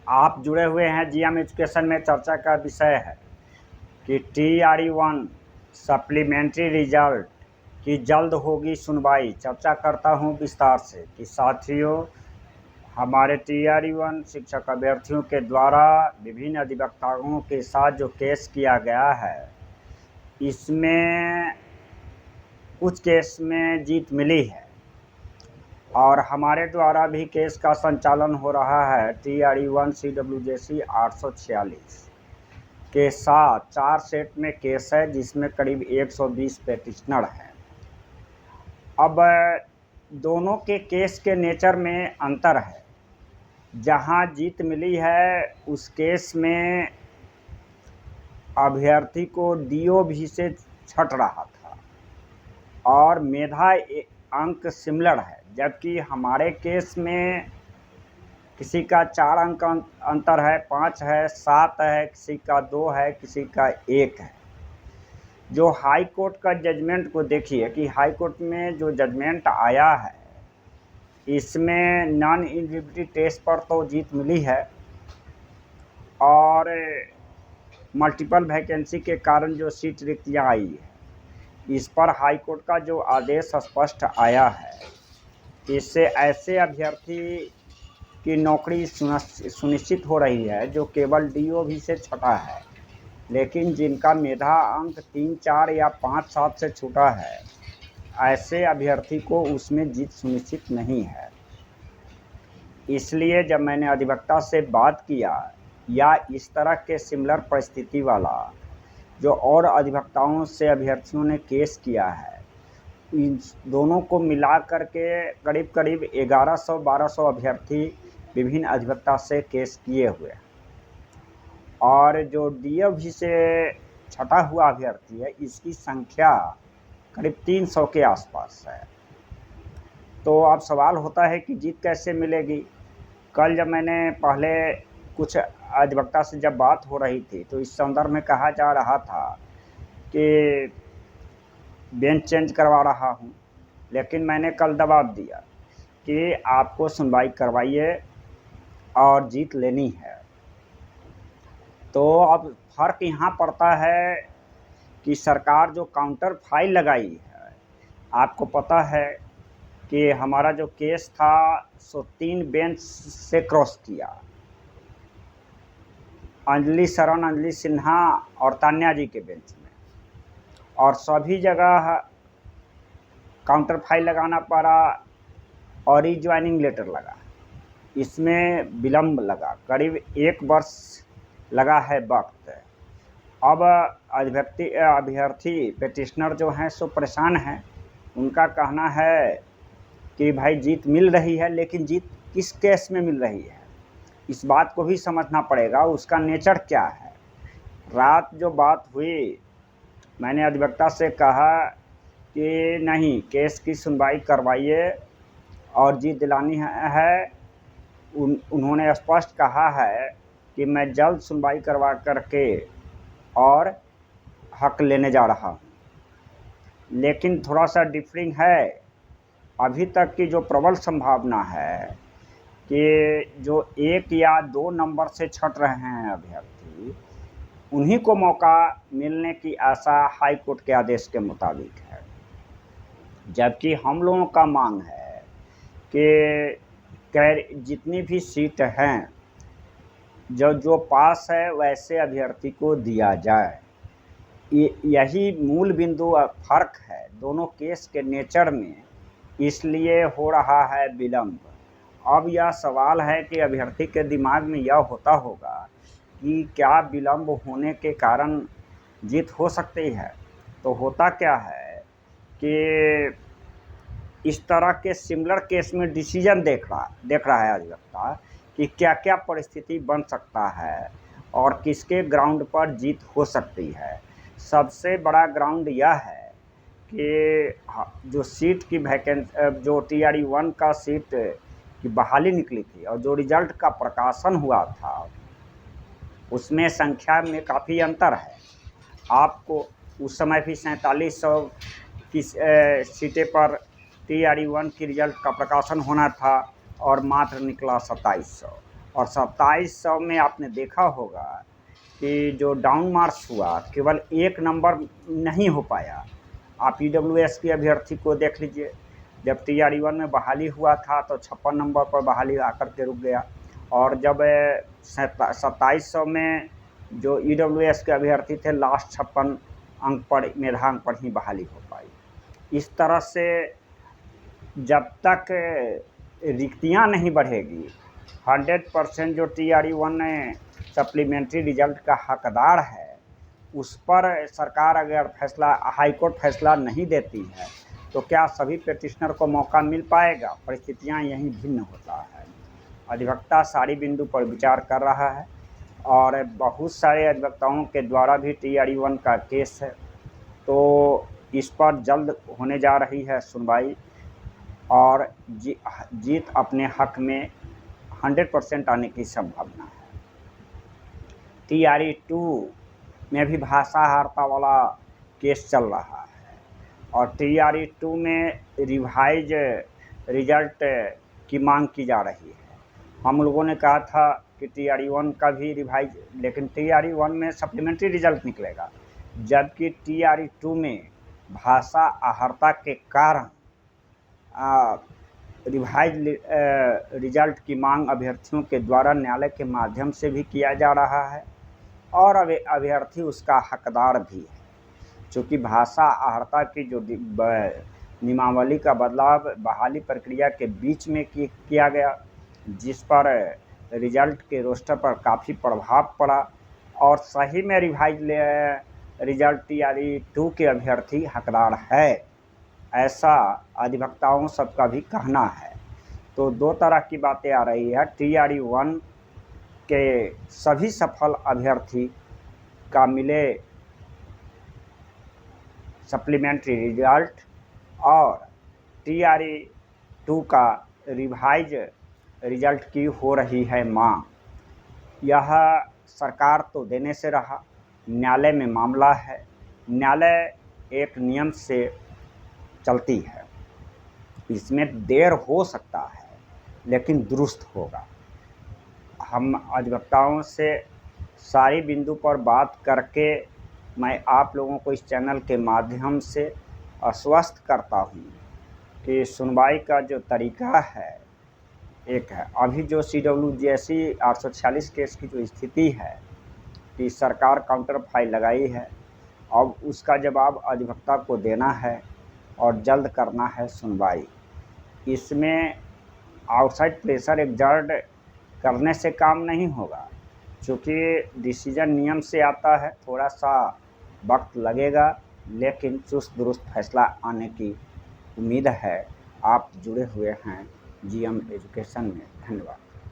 आप जुड़े हुए हैं जीएम एजुकेशन में। चर्चा का विषय है कि TRE-1 सप्लीमेंट्री रिजल्ट की जल्द होगी सुनवाई। चर्चा करता हूं विस्तार से कि साथियों, हमारे TRE-1 शिक्षक अभ्यर्थियों के द्वारा विभिन्न अधिवक्ताओं के साथ जो केस किया गया है, इसमें कुछ केस में जीत मिली है और हमारे द्वारा भी केस का संचालन हो रहा है। TRE-1 CWJC 846 के साथ 4 सेट में केस है, जिसमें करीब 120 पेटिशनर हैं। अब दोनों के केस के नेचर में अंतर है। जहां जीत मिली है उस केस में अभ्यर्थी को DOB से छट रहा था और मेधा अंक सिमिलर है, जबकि हमारे केस में किसी का 4 अंक अंतर है, 5 है, 7 है, किसी का 2 है, किसी का 1 है। जो हाई कोर्ट का जजमेंट को देखिए कि हाई कोर्ट में जो जजमेंट आया है, इसमें नॉन एलिजिबिलिटी टेस्ट पर तो जीत मिली है और मल्टीपल वैकेंसी के कारण जो सीट रिक्तियाँ आई है, इस पर हाई कोर्ट का जो आदेश स्पष्ट आया है, इससे ऐसे अभ्यर्थी की नौकरी सुनिश्चित हो रही है जो केवल DOB से छटा है, लेकिन जिनका मेधा अंक 3, 4 या 5, 7 से छूटा है, ऐसे अभ्यर्थी को उसमें जीत सुनिश्चित नहीं है। इसलिए जब मैंने अधिवक्ता से बात किया या इस तरह के सिमिलर परिस्थिति वाला जो और अधिवक्ताओं से अभ्यर्थियों ने केस किया है, इन दोनों को मिला करके करीब करीब 1100-1200 अभ्यर्थी विभिन्न अधिवक्ता से केस किए हुए हैं और जो DOB से छटा हुआ अभ्यर्थी है, इसकी संख्या करीब 300 के आसपास है। तो अब सवाल होता है कि जीत कैसे मिलेगी। कल जब मैंने पहले कुछ अधिवक्ता से जब बात हो रही थी, तो इस संदर्भ में कहा जा रहा था कि बेंच चेंज करवा रहा हूं, लेकिन मैंने कल दबाव दिया कि आपको सुनवाई करवाइए और जीत लेनी है। तो अब फर्क यहाँ पड़ता है कि सरकार जो काउंटर फाइल लगाई है, आपको पता है कि हमारा जो केस था सो 3 बेंच से क्रॉस किया। अंजलि शरण, अंजलि सिन्हा और तान्या जी के बेंच में, और सभी जगह काउंटर फाइल लगाना पड़ा और ज्वाइनिंग लेटर लगा। इसमें विलम्ब लगा, करीब 1 वर्ष लगा है वक्त। अब अभ्यर्थी पेटिशनर जो हैं सो परेशान हैं। उनका कहना है कि भाई जीत मिल रही है, लेकिन जीत किस केस में मिल रही है, इस बात को भी समझना पड़ेगा, उसका नेचर क्या है। रात जो बात हुई, मैंने अधिवक्ता से कहा कि नहीं, केस की सुनवाई करवाइए और जीत दिलानी है। उन्होंने स्पष्ट कहा है कि मैं जल्द सुनवाई करवा करके और हक लेने जा रहा हूँ, लेकिन थोड़ा सा डिफरिंग है। अभी तक की जो प्रबल संभावना है कि जो 1 या 2 नंबर से छट रहे हैं अभ्यर्थी, उन्हीं को मौका मिलने की आशा हाई कोर्ट के आदेश के मुताबिक है। जबकि हम लोगों का मांग है कि जितनी भी सीट हैं, जो पास है वैसे अभ्यर्थी को दिया जाए। यही मूल बिंदु फर्क है दोनों केस के नेचर में, इसलिए हो रहा है विलम्ब। अब यह सवाल है कि अभ्यर्थी के दिमाग में यह होता होगा कि क्या विलम्ब होने के कारण जीत हो सकती है। तो होता क्या है कि इस तरह के सिमिलर केस में डिसीजन देख रहा है अधिवक्ता कि क्या क्या परिस्थिति बन सकता है और किसके ग्राउंड पर जीत हो सकती है। सबसे बड़ा ग्राउंड यह है कि जो सीट की वैकेंसी, जो TRE-1 का सीट की बहाली निकली थी और जो रिजल्ट का प्रकाशन हुआ था, उसमें संख्या में काफ़ी अंतर है। आपको उस समय भी 4700 की सीटें पर TRE-1 की रिजल्ट का प्रकाशन होना था और मात्र निकला 2700, और 2700 में आपने देखा होगा कि जो डाउन मार्च हुआ केवल 1 नंबर नहीं हो पाया। आप EWS के अभ्यर्थी को देख लीजिए, जब TRE-1 में बहाली हुआ था तो 56 नंबर पर बहाली आकर के रुक गया, और जब 2700 में जो EWS के अभ्यर्थी थे लास्ट 56 अंक पर, मेधांक पर ही बहाली हो पाई। इस तरह से जब तक रिक्तियाँ नहीं बढ़ेगी, 100% जो TRE-1 सप्लीमेंट्री रिजल्ट का हकदार है उस पर सरकार अगर फैसला, हाईकोर्ट फैसला नहीं देती है तो क्या सभी पिटिशनर को मौका मिल पाएगा? परिस्थितियां यहीं भिन्न होता है। अधिवक्ता सारी बिंदु पर विचार कर रहा है और बहुत सारे अधिवक्ताओं के द्वारा भी TRE-1 का केस है, तो इस पर जल्द होने जा रही है सुनवाई और जीत अपने हक में 100% आने की संभावना है। TRE-2 में भी भाषाहारता वाला केस चल रहा है और TRE-2 में रिवाइज रिजल्ट की मांग की जा रही है। हम लोगों ने कहा था कि TRE-1 का भी रिवाइज, लेकिन TRE-1 में सप्लीमेंट्री रिजल्ट निकलेगा, जबकि TRE-2 में भाषा आहर्ता के कारण रिवाइज रिजल्ट की मांग अभ्यर्थियों के द्वारा न्यायालय के माध्यम से भी किया जा रहा है और अभ्यर्थी उसका हकदार भी है। चूँकि भाषा आहर्ता की जो नियमावली का बदलाव बहाली प्रक्रिया के बीच में किया गया, जिस पर रिजल्ट के रोस्टर पर काफ़ी प्रभाव पड़ा और सही में रिवाइज रिजल्ट TRE-2 के अभ्यर्थी हकदार है, ऐसा अधिवक्ताओं सबका भी कहना है। तो दो तरह की बातें आ रही है। TRE-1 के सभी सफल अभ्यर्थी का मिले सप्लीमेंट्री रिजल्ट और TRE-2 का रिवाइज रिजल्ट की हो रही है मांग। यह सरकार तो देने से रहा, न्यायालय में मामला है, न्यायालय एक नियम से चलती है, इसमें देर हो सकता है लेकिन दुरुस्त होगा। हम अधिवक्ताओं से सारी बिंदु पर बात करके मैं आप लोगों को इस चैनल के माध्यम से आश्वस्त करता हूँ कि सुनवाई का जो तरीका है एक है। अभी जो CWJSE 846 केस की जो स्थिति है कि सरकार काउंटर फाइल लगाई है, अब उसका जवाब अधिवक्ता को देना है और जल्द करना है सुनवाई। इसमें आउटसाइड प्रेशर एक्सर्ट करने से काम नहीं होगा, क्योंकि डिसीजन नियम से आता है, थोड़ा सा वक्त लगेगा लेकिन चुस्त दुरुस्त फैसला आने की उम्मीद है। आप जुड़े हुए हैं GM एजुकेशन में। धन्यवाद।